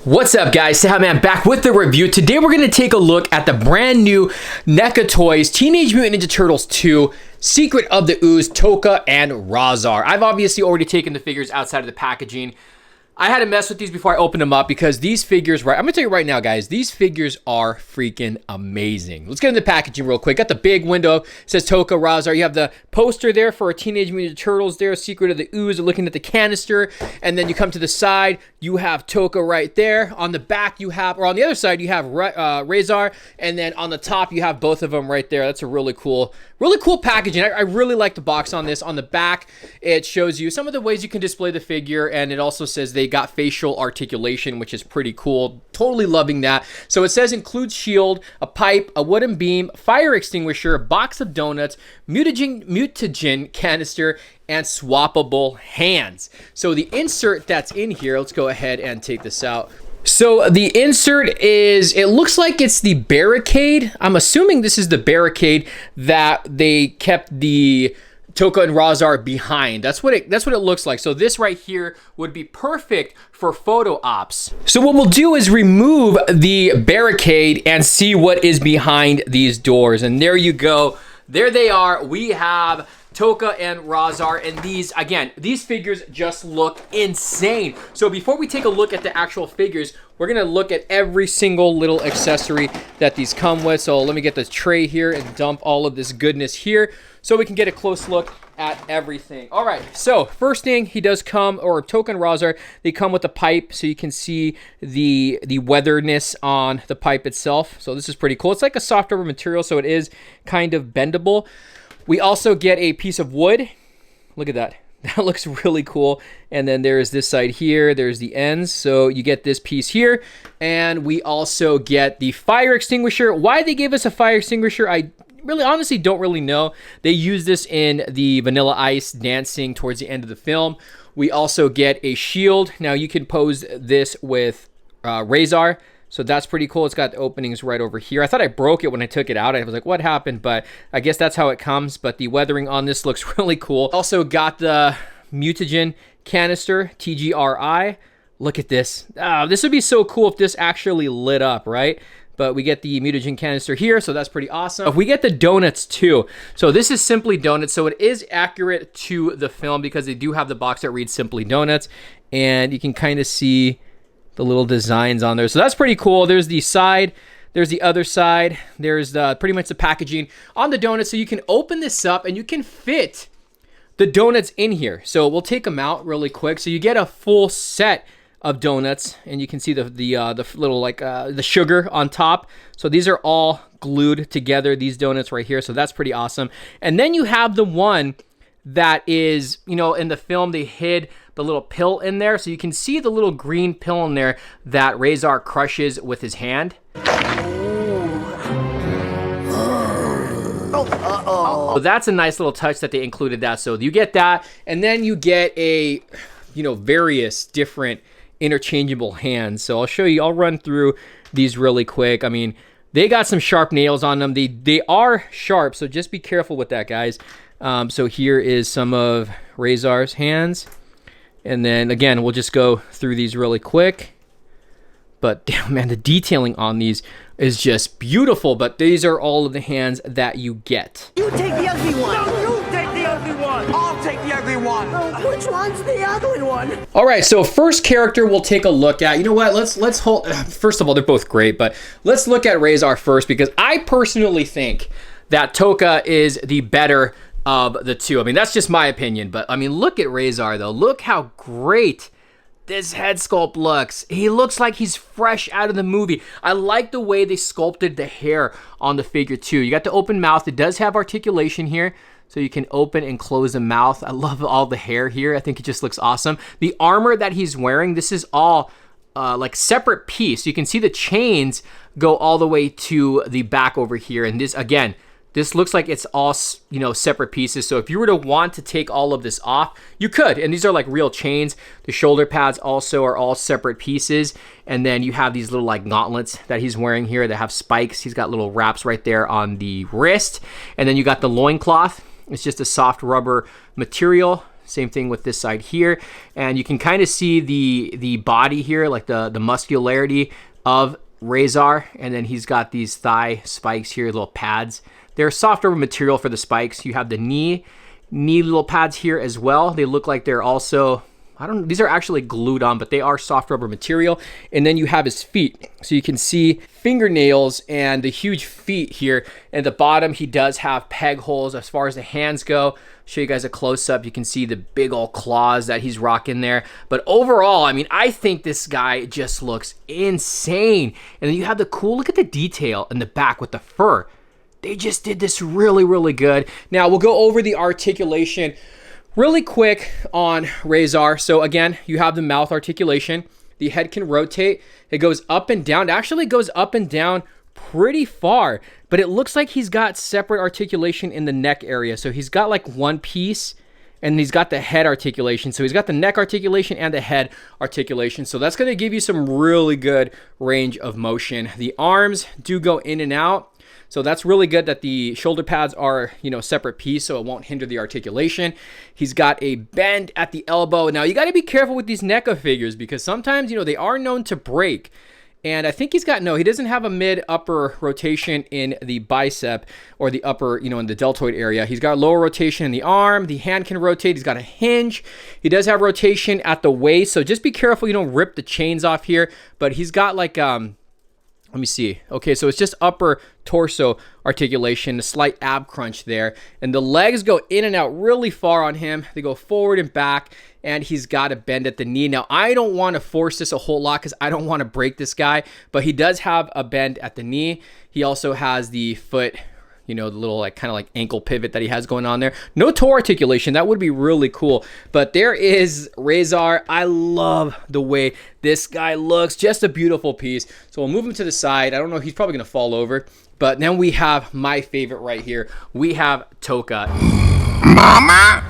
What's up guys, cejaman back with the review. Today we're going to take a look at the brand new NECA Toys Teenage Mutant Ninja Turtles 2 Secret of the Ooze Tokka and Rahzar. I've obviously already taken the figures outside of the packaging. I had to mess with these before I opened them up because these figures, I'm gonna tell you right now guys, these figures are freaking amazing. Let's get into the packaging real quick. Got the big window, it says Tokka Rahzar. You have the poster there for Teenage Mutant Ninja Turtles there, Secret of the Ooze, looking at the canister. And then you come to the side, you have Tokka right there. On the back you have, or on the other side, you have Rahzar. And then on the top, you have both of them right there. That's a really cool packaging. I really like the box on this. On the back, it shows you some of the ways you can display the figure, and it also says they got facial articulation, which is pretty cool. Totally loving that. So it says includes shield, a pipe, a wooden beam, fire extinguisher, a box of donuts, mutagen canister, and swappable hands. So the insert that's in here, let's go ahead and take this out. So the insert is, it looks like it's the barricade. I'm assuming this is the barricade that they kept the Tokka and Rahzar behind. That's what it looks like. So this right here would be perfect for photo ops. So what we'll do is remove the barricade and see what is behind these doors. And there you go. There they are. We have Tokka and Rahzar, and these, again, these figures just look insane. So before we take a look at the actual figures, we're gonna look at every single little accessory that these come with. So let me get this tray here and dump all of this goodness here so we can get a close look at everything. All right, so first thing, he does come, or Tokka and Rahzar, they come with a pipe, so you can see the weatherness on the pipe itself. So this is pretty cool. It's like a soft rubber material, so it is kind of bendable. We also get a piece of wood. Look at that. That looks really cool. And then there's this side here. There's the ends. So you get this piece here. And we also get the fire extinguisher. Why they gave us a fire extinguisher, I really honestly don't really know. They use this in the Vanilla Ice dancing towards the end of the film. We also get a shield. Now you can pose this with Rahzar. So that's pretty cool. It's got the openings right over here. I thought I broke it when I took it out. I was like, what happened? But I guess that's how it comes. But the weathering on this looks really cool. Also got the mutagen canister, TGRI. Look at this. This would be so cool if this actually lit up, right? But we get the mutagen canister here, so that's pretty awesome. We get the donuts too. So this is Simply Donuts. So it is accurate to the film because they do have the box that reads Simply Donuts. And you can kind of see the little designs on there. So that's pretty cool. There's the side, there's the other side, there's pretty much the packaging on the donuts. So you can open this up and you can fit the donuts in here. So we'll take them out really quick. So you get a full set of donuts, and you can see the little the sugar on top. So these are all glued together, these donuts right here. So that's pretty awesome. And then you have the one that is, you know, in the film they hid the little pill in there, so you can see the little green pill in there that Rahzar crushes with his hand. So that's a nice little touch that they included that. So you get that, and then you get a, you know, various different interchangeable hands. So I'll show you, I'll run through these really quick. I mean, they got some sharp nails on them. They are sharp, so just be careful with that, guys. So here is some of Rahzar's hands. And then again, we'll just go through these really quick. But damn, man, the detailing on these is just beautiful. But these are all of the hands that you get. You take the ugly one. No, you take the ugly one. I'll take the ugly one. Oh, which one's the ugly one? All right, so first character we'll take a look at. You know what? Let's hold. First of all, they're both great, but let's look at Rahzar first because I personally think that Tokka is the better of the two. I mean, that's just my opinion, but I mean, look at Rahzar though. Look how great this head sculpt looks. He looks like he's fresh out of the movie. I like the way they sculpted the hair on the figure too. You got the open mouth. It does have articulation here, so you can open and close the mouth. I love all the hair here. I think it just looks awesome. The armor that he's wearing, this is all like separate piece. You can see the chains go all the way to the back over here, and this again, this looks like it's all, you know, separate pieces. So if you were to want to take all of this off, you could. And these are like real chains. The shoulder pads also are all separate pieces. And then you have these little like gauntlets that he's wearing here that have spikes. He's got little wraps right there on the wrist. And then you got the loincloth. It's just a soft rubber material. Same thing with this side here. And you can kind of see the body here, like the muscularity of Rahzar. And then he's got these thigh spikes here, little pads. They're soft rubber material for the spikes. You have the knee little pads here as well. They look like they're also, I don't know, these are actually glued on, but they are soft rubber material. And then you have his feet. So you can see fingernails and the huge feet here. At the bottom, he does have peg holes. As far as the hands go, show you guys a close-up. You can see the big old claws that he's rocking there. But overall, I mean, I think this guy just looks insane. And then you have the cool, look at the detail in the back with the fur. They just did this really, really good. Now, we'll go over the articulation really quick on Rahzar. So again, you have the mouth articulation. The head can rotate. It goes up and down. It actually goes up and down pretty far, but it looks like he's got separate articulation in the neck area. So he's got like one piece, and he's got the head articulation. So he's got the neck articulation and the head articulation. So that's going to give you some really good range of motion. The arms do go in and out. So that's really good that the shoulder pads are, you know, separate piece, so it won't hinder the articulation. He's got a bend at the elbow. Now, you got to be careful with these NECA figures because sometimes, you know, they are known to break. And I think he's got, no, he doesn't have a mid-upper rotation in the bicep or the upper, you know, in the deltoid area. He's got lower rotation in the arm. The hand can rotate. He's got a hinge. He does have rotation at the waist. So just be careful you don't rip the chains off here. But he's got like, let me see. Okay, so it's just upper torso articulation, a slight ab crunch there. And the legs go in and out really far on him. They go forward and back, and he's got a bend at the knee. Now, I don't want to force this a whole lot because I don't want to break this guy, but he does have a bend at the knee. He also has the foot, you know, the little like kind of like ankle pivot that he has going on there. No toe articulation. That would be really cool. But there is Rahzar. I love the way this guy looks. Just a beautiful piece. So we'll move him to the side. I don't know. He's probably going to fall over. But then we have my favorite right here. We have Tokka. Mama.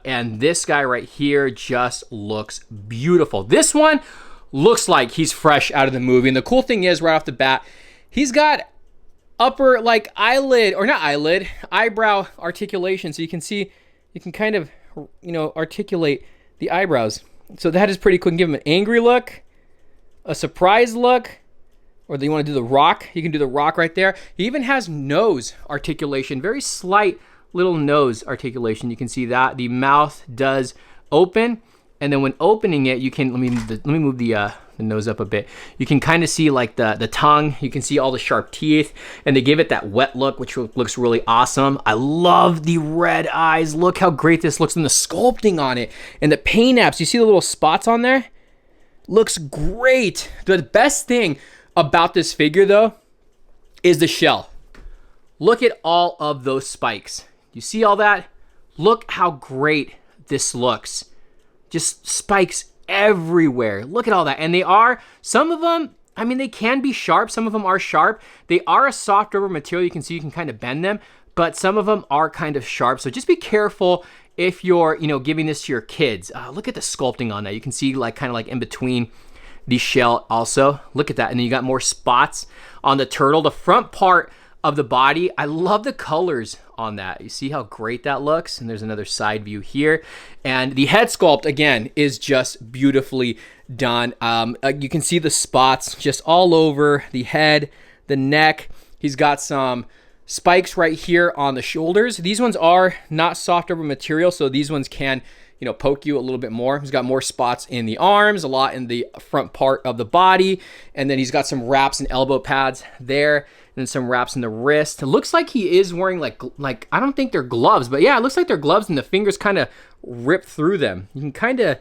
And this guy right here just looks beautiful. This one looks like he's fresh out of the movie. And the cool thing is right off the bat, he's got upper like eyelid, or not eyelid, eyebrow articulation. So you can see, you can kind of, you know, articulate the eyebrows. So that is pretty cool. You can give him an angry look, a surprised look, or do you want to do the rock? You can do the rock right there. He even has nose articulation, very slight little nose articulation. You can see that the mouth does open. And then when opening it, you can, let me move the nose up a bit. You can kind of see like the tongue. You can see all the sharp teeth, and they give it that wet look, which looks really awesome. I love the red eyes. Look how great this looks, and the sculpting on it, and the paint apps. You see the little spots on there? Looks great. The best thing about this figure though is the shell. Look at all of those spikes. You see all that? Look how great this looks. Just spikes everywhere. Look at all that. And they are, some of them, I mean, they can be sharp. Some of them are sharp. They are a soft rubber material. You can see you can kind of bend them, but some of them are kind of sharp. So just be careful if you're, you know, giving this to your kids. Look at the sculpting on that. You can see like kind of like in between the shell also. Look at that. And then you got more spots on the turtle. The front part of the body, I love the colors on that. You see how great that looks? And there's another side view here. And the head sculpt, again, is just beautifully done. You can see the spots just all over the head, the neck. He's got some spikes right here on the shoulders. These ones are not soft rubber material, so these ones can, you know, poke you a little bit more. He's got more spots in the arms, a lot in the front part of the body, and then he's got some wraps and elbow pads there, and then some wraps in the wrist. It looks like he is wearing like I don't think they're gloves, but yeah, it looks like they're gloves, and the fingers kind of rip through them. You can kind of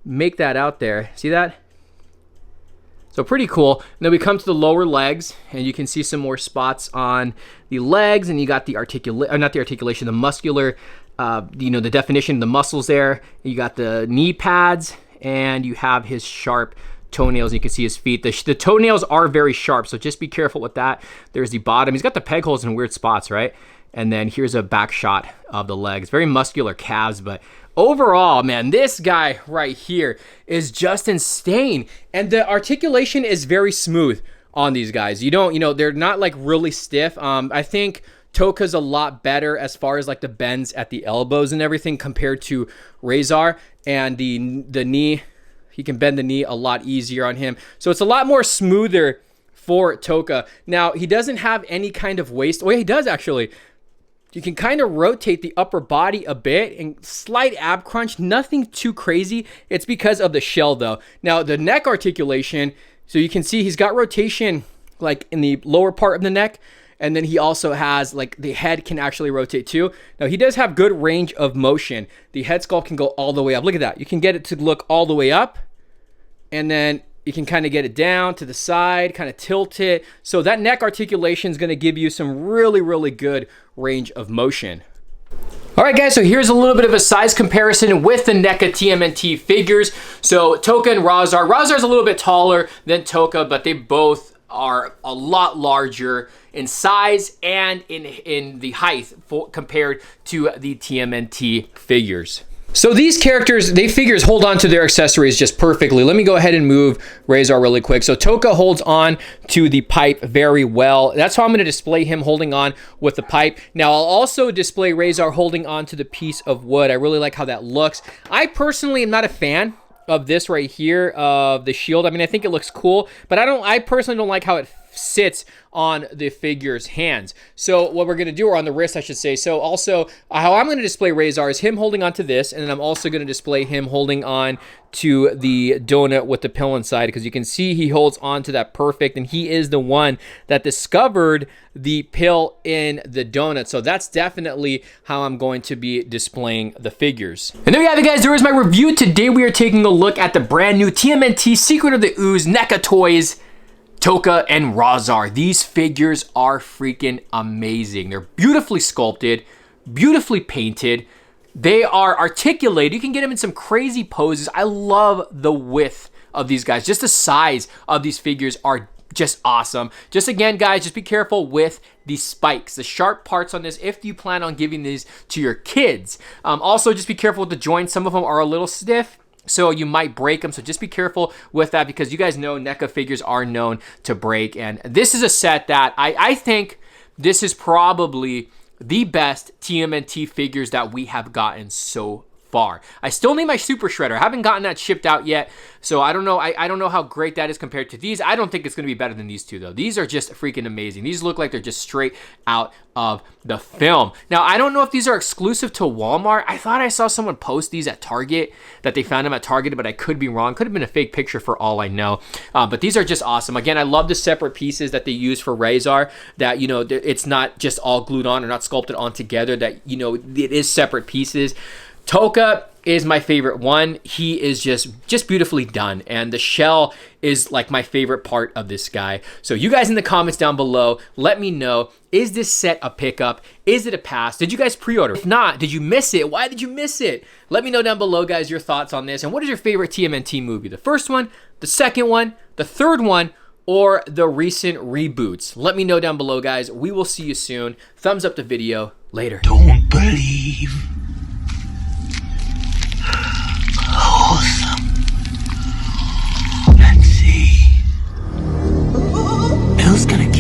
make that out there. See that? So pretty cool. And then we come to the lower legs, and you can see some more spots on the legs, and you got the the muscular, you know, the definition of the muscles there. You got the knee pads, and you have his sharp toenails. You can see his feet. The toenails are very sharp, so just be careful with that. There's the bottom. He's got the peg holes in weird spots, right? And then here's a back shot of the legs. Very muscular calves, but overall, man, this guy right here is just insane. And the articulation is very smooth on these guys. You don't, you know, they're not like really stiff. I think Tokka's a lot better as far as like the bends at the elbows and everything compared to Rahzar, and the knee, he can bend the knee a lot easier on him. So it's a lot more smoother for Tokka. Now, he doesn't have any kind of waist. Oh, yeah, he does actually. You can kind of rotate the upper body a bit and slight ab crunch, nothing too crazy. It's because of the shell though. Now the neck articulation, so you can see he's got rotation like in the lower part of the neck, and then he also has like the head can actually rotate too. Now he does have good range of motion. The head sculpt can go all the way up. Look at that. You can get it to look all the way up, and then you can kind of get it down to the side, kind of tilt it. So that neck articulation is going to give you some really, really good range of motion. All right, guys, so here's a little bit of a size comparison with the Neca TMNT figures. So Tokka and Rahzar. Rahzar is a little bit taller than Tokka, but they both are a lot larger in size and in the height compared to the TMNT figures. So these characters, figures hold on to their accessories just perfectly. Let me go ahead and move Rahzar really quick. So Tokka holds on to the pipe very well. That's how I'm going to display him holding on with the pipe. Now I'll also display Rahzar holding on to the piece of wood. I really like how that looks. I personally am not a fan of this right here, of the shield. I mean, I think it looks cool, but I personally don't like how it sits on the figure's hands. So what we're going to do, or on the wrist, I should say. So also, how I'm going to display Rahzar is him holding on to this, and then I'm also going to display him holding on to the donut with the pill inside, because you can see he holds on to that perfect, and he is the one that discovered the pill in the donut. So that's definitely how I'm going to be displaying the figures. And there you have it, guys. There is my review. Today we are taking a look at the brand new TMNT Secret of the Ooze Neca Toys Tokka and Rahzar. These figures are freaking amazing. They're beautifully sculpted, beautifully painted. They are articulated. You can get them in some crazy poses. I love the width of these guys. Just the size of these figures are just awesome. Just again, guys, just be careful with the spikes, the sharp parts on this if you plan on giving these to your kids. Also, just be careful with the joints. Some of them are a little stiff, so you might break them. So just be careful with that, because you guys know NECA figures are known to break. And this is a set that I think this is probably the best TMNT figures that we have gotten so far. I still need my Super Shredder. I haven't gotten that shipped out yet, so I don't know. I don't know how great that is compared to these. I don't think it's going to be better than these two, though. These are just freaking amazing. These look like they're just straight out of the film. Now, I don't know if these are exclusive to Walmart. I thought I saw someone post these at Target, that they found them at Target, but I could be wrong. Could have been a fake picture for all I know. But these are just awesome. Again, I love the separate pieces that they use for Rahzar, that, you know, it's not just all glued on or not sculpted on together, that, you know, it is separate pieces. Tokka is my favorite one. He is just beautifully done, and the shell is like my favorite part of this guy. So you guys in the comments down below, let me know, is this set a pickup? Is it a pass? Did you guys pre-order? If not, did you miss it? Why did you miss it? Let me know down below, guys, your thoughts on this, and what is your favorite TMNT movie? The first one, the second one, the third one, or the recent reboots? Let me know down below, guys. We will see you soon. Thumbs up the video. Later. Don't believe. Awesome. Let's see. Who's gonna